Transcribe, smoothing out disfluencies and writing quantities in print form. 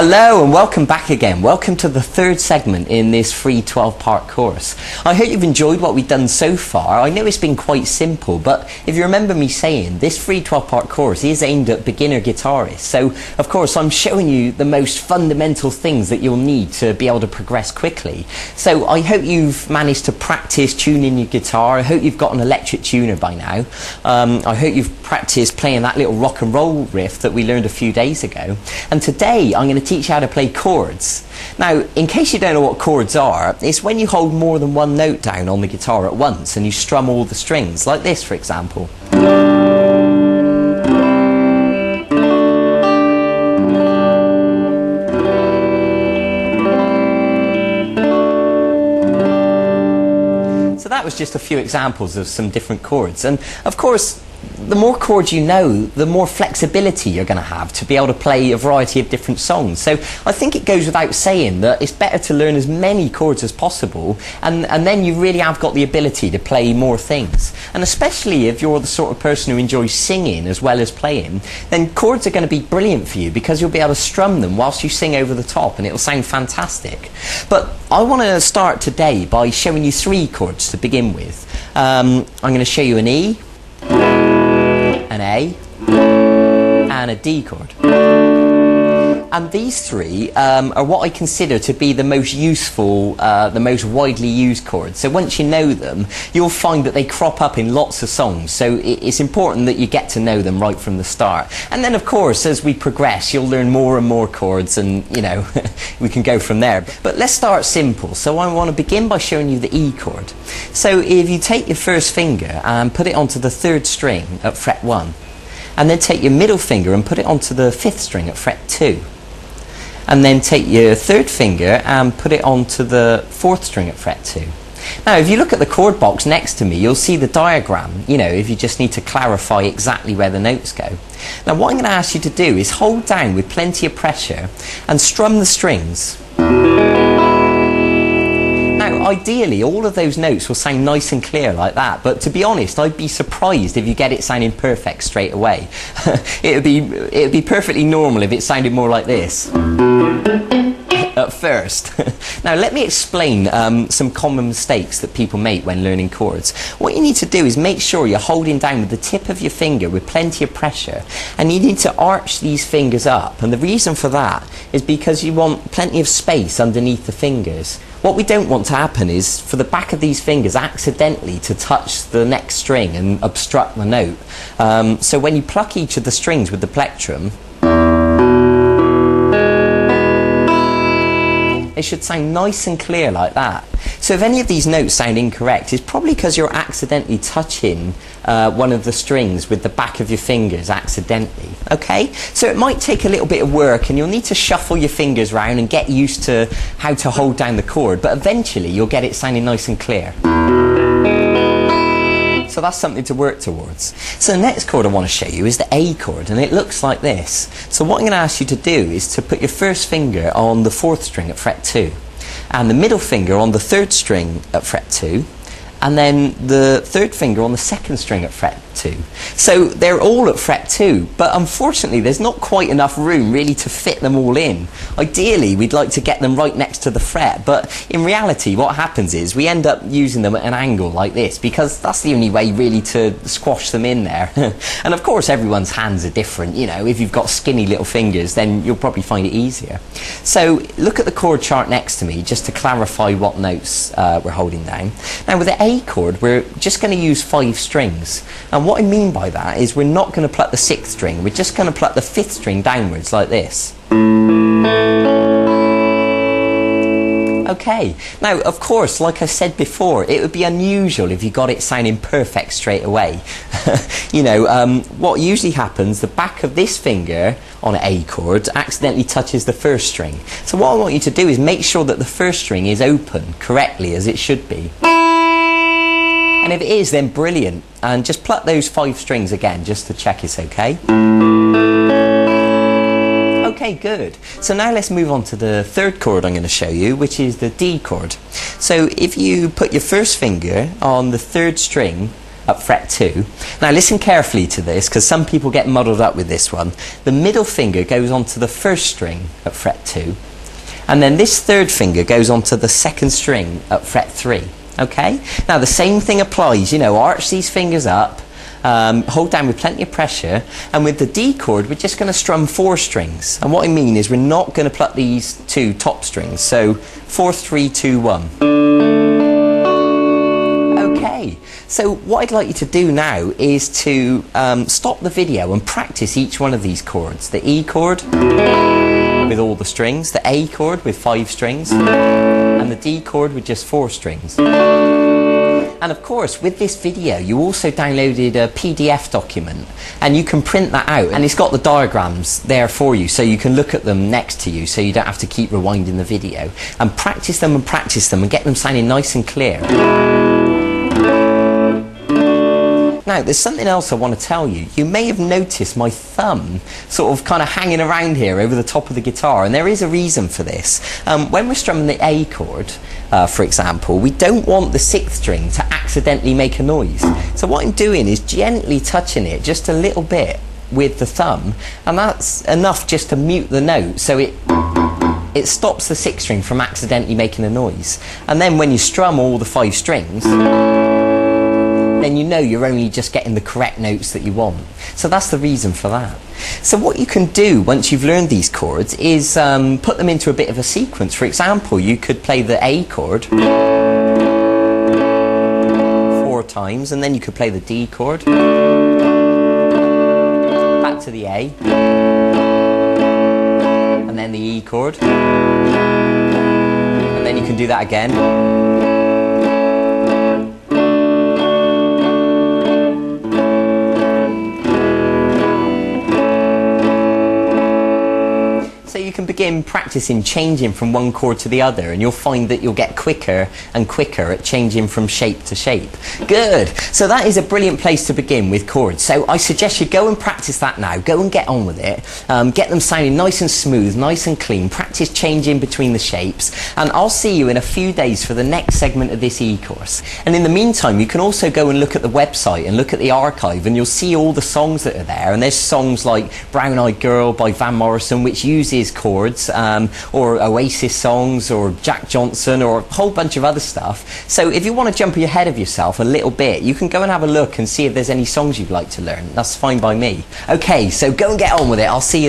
Hello and welcome back again. Welcome to the third segment in this free 12-part course. I hope you've enjoyed what we've done so far. I know it's been quite simple, but if you remember me saying, this free 12-part course is aimed at beginner guitarists. So, of course, I'm showing you the most fundamental things that you'll need to be able to progress quickly. So I hope you've managed to practice tuning your guitar. I hope you've got an electric tuner by now. I hope you've practiced playing that little rock and roll riff that we learned a few days ago. And today I'm going to teach you how to play chords. Now, in case you don't know what chords are, it's when you hold more than one note down on the guitar at once and you strum all the strings, like this for example. So that was just a few examples of some different chords, and of course the more chords you know, the more flexibility you're going to have to be able to play a variety of different songs. So I think it goes without saying that it's better to learn as many chords as possible, and then you really have got the ability to play more things. And especially if you're the sort of person who enjoys singing as well as playing, then chords are going to be brilliant for you because you'll be able to strum them whilst you sing over the top and it'll sound fantastic. But I want to start today by showing you three chords to begin with. I'm going to show you an E, an A, and a D chord. And these three are what I consider to be the most useful, the most widely used chords. So once you know them, you'll find that they crop up in lots of songs. So it's important that you get to know them right from the start. And then of course, as we progress, you'll learn more and more chords and, you know, we can go from there. But let's start simple. So I want to begin by showing you the E chord. So if you take your first finger and put it onto the third string at fret 1, and then take your middle finger and put it onto the fifth string at fret 2. And then take your third finger and put it onto the fourth string at fret 2. Now, if you look at the chord box next to me, you'll see the diagram, you know, if you just need to clarify exactly where the notes go. Now, what I'm going to ask you to do is hold down with plenty of pressure and strum the strings. Now, ideally, all of those notes will sound nice and clear like that, but to be honest, I'd be surprised if you get it sounding perfect straight away. It would be perfectly normal if it sounded more like this at first. Now, let me explain some common mistakes that people make when learning chords. What you need to do is make sure you're holding down with the tip of your finger with plenty of pressure, and you need to arch these fingers up, and the reason for that is because you want plenty of space underneath the fingers. What we don't want to happen is for the back of these fingers accidentally to touch the next string and obstruct the note. So when you pluck each of the strings with the plectrum, it should sound nice and clear like that. So if any of these notes sound incorrect, it's probably because you're accidentally touching one of the strings with the back of your fingers accidentally. Okay? So it might take a little bit of work and you'll need to shuffle your fingers around and get used to how to hold down the chord, but eventually you'll get it sounding nice and clear. So that's something to work towards. So the next chord I want to show you is the A chord, and it looks like this. So what I'm going to ask you to do is to put your first finger on the fourth string at fret 2, and the middle finger on the third string at fret 2, and then the third finger on the second string at fret 2. So they're all at fret 2, but unfortunately there's not quite enough room really to fit them all in. Ideally we'd like to get them right next to the fret, but in reality what happens is we end up using them at an angle like this because that's the only way really to squash them in there. And of course everyone's hands are different, you know, if you've got skinny little fingers then you'll probably find it easier. So look at the chord chart next to me just to clarify what notes we're holding down. Now with the A chord we're just going to use 5 strings, and what I mean by that is we're not going to pluck the 6th string, we're just going to pluck the 5th string downwards like this. Okay, now of course, like I said before, it would be unusual if you got it sounding perfect straight away. You know, what usually happens, the back of this finger on an A chord accidentally touches the first string. So what I want you to do is make sure that the first string is open correctly as it should be. And if it is, then brilliant. And just pluck those 5 strings again just to check it's okay. Okay, good. So now let's move on to the third chord I'm going to show you, which is the D chord. So if you put your first finger on the third string at fret 2. Now listen carefully to this, because some people get muddled up with this one. The middle finger goes onto the first string at fret 2, and then this third finger goes onto the second string at fret 3. Okay? Now the same thing applies, you know, arch these fingers up, hold down with plenty of pressure, and with the D chord we're just going to strum 4 strings. And what I mean is we're not going to pluck these 2 top strings. So 4, 3, 2, 1. Okay, so what I'd like you to do now is to stop the video and practice each one of these chords. The E chord with all the strings, the A chord with 5 strings, and the D chord with just 4 strings. And of course, with this video, you also downloaded a PDF document, and you can print that out, and it's got the diagrams there for you, so you can look at them next to you, so you don't have to keep rewinding the video. And practice them and get them sounding nice and clear. Now, there's something else I want to tell you. You may have noticed my thumb sort of kind of hanging around here over the top of the guitar, and there is a reason for this. When we're strumming the A chord, for example, we don't want the 6th string to accidentally make a noise. So what I'm doing is gently touching it just a little bit with the thumb, and that's enough just to mute the note, so it stops the 6th string from accidentally making a noise. And then when you strum all the 5 strings, then you know you're only just getting the correct notes that you want. So that's the reason for that. So what you can do once you've learned these chords is put them into a bit of a sequence. For example, you could play the A chord 4 times, and then you could play the D chord, back to the A, and then the E chord, and then you can do that again. You can begin practicing changing from one chord to the other, and you'll find that you'll get quicker and quicker at changing from shape to shape. Good. So that is a brilliant place to begin with chords. So I suggest you go and practice that now. Go and get on with it. Get them sounding nice and smooth, nice and clean. Practice changing between the shapes, and I'll see you in a few days for the next segment of this e-course. And in the meantime, you can also go and look at the website and look at the archive, and you'll see all the songs that are there. And there's songs like Brown Eyed Girl by Van Morrison, which uses chords, or Oasis songs, or Jack Johnson, or a whole bunch of other stuff. So if you want to jump ahead of yourself a little bit, you can go and have a look and see if there's any songs you'd like to learn. That's fine by me. Okay, so go and get on with it. I'll see you